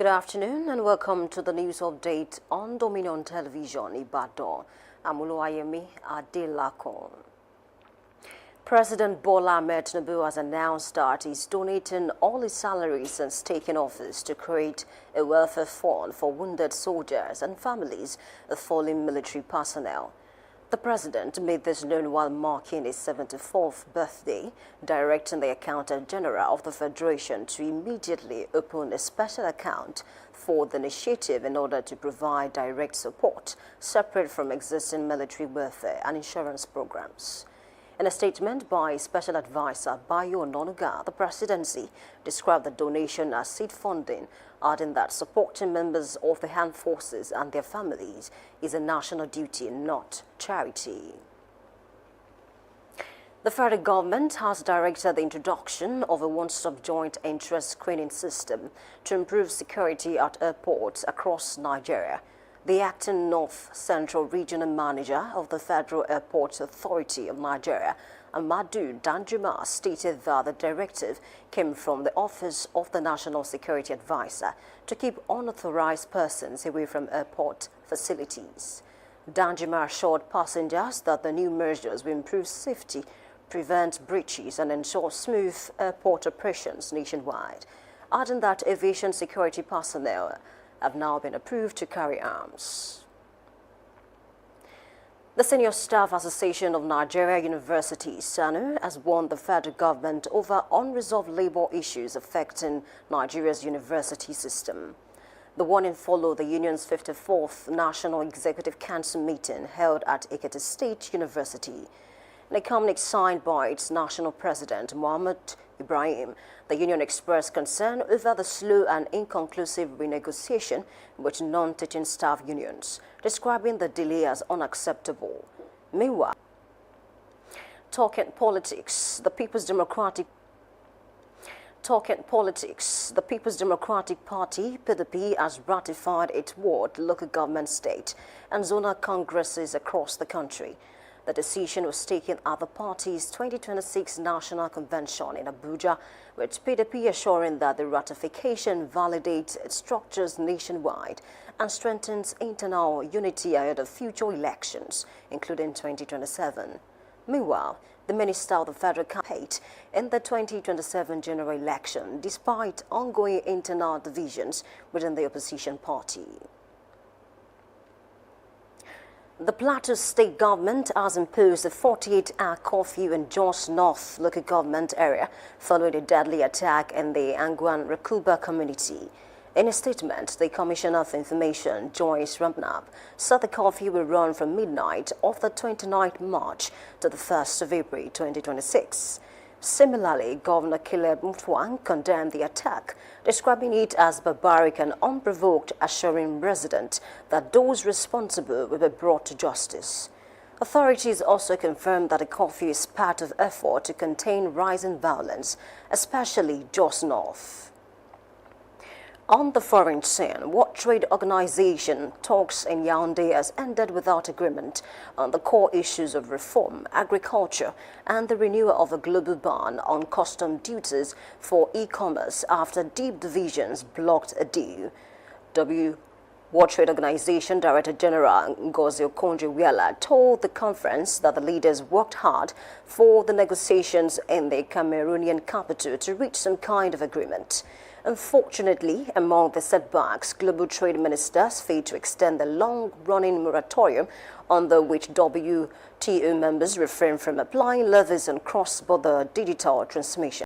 afternoon and welcome to the news update on Dominion Television, Ibadan. I'm Oluwayemi Adelakon. President Bola Ahmed Tinubu has announced that he's donating all his salaries since taking office to create a welfare fund for wounded soldiers and families of fallen military personnel. The president made this known while marking his 74th birthday, directing the Accountant General of the Federation to immediately open a special account for the initiative in order to provide direct support, separate from existing military welfare and insurance programs. In a statement by Special Advisor Bayo Ononuga, the presidency described the donation as seed funding, adding that supporting members of the armed forces and their families is a national duty, not charity. The federal government has directed the introduction of a one-stop joint entrance screening system to improve security at airports across Nigeria. The acting North Central Regional Manager of the Federal Airports Authority of Nigeria, Amadu Danjuma, stated that the directive came from the Office of the National Security Advisor to keep unauthorized persons away from airport facilities. Danjuma assured passengers that the new measures will improve safety, prevent breaches, and ensure smooth airport operations nationwide, adding that aviation security personnel have now been approved to carry arms. The Senior Staff Association of Nigeria Universities, SANU, has warned the federal government over unresolved labor issues affecting Nigeria's university system. The warning followed the union's 54th National Executive Council meeting held at Ekiti State University. In a communique signed by its national president, Mohammed Ibrahim, the union expressed concern over the slow and inconclusive renegotiation with non-teaching staff unions, describing the delay as unacceptable. Meanwhile, talking politics, the People's Democratic Party, PDP, has ratified its ward local government, state, and zonal congresses across the country. The decision was taken at the party's 2026 National Convention in Abuja, with PDP assuring that the ratification validates its structures nationwide and strengthens internal unity ahead of future elections, including 2027. Meanwhile, the Minister of the Federal campaign in the 2027 general election, despite ongoing internal divisions within the opposition party. The Plateau State government has imposed a 48-hour curfew in Jos North local government area following a deadly attack in the Angwan Rakuba community. In a statement, the Commissioner of Information, Joyce Ramnap, said the curfew will run from midnight of the 29th March to the 1st of April 2026. Similarly, Governor Caleb Mutfwang condemned the attack, describing it as barbaric and unprovoked, assuring residents that those responsible will be brought to justice. Authorities also confirmed that the curfew is part of effort to contain rising violence, especially Jos North. On the foreign scene, World Trade Organization talks in Yaoundé has ended without agreement on the core issues of reform, agriculture, and the renewal of a global ban on custom duties for e-commerce after deep divisions blocked a deal. World Trade Organization Director General Ngozi Okonjo-Iweala told the conference that the leaders worked hard for the negotiations in the Cameroonian capital to reach some kind of agreement. Unfortunately, among the setbacks, global trade ministers failed to extend the long-running moratorium under which WTO members refrain from applying levies on cross-border digital transmission.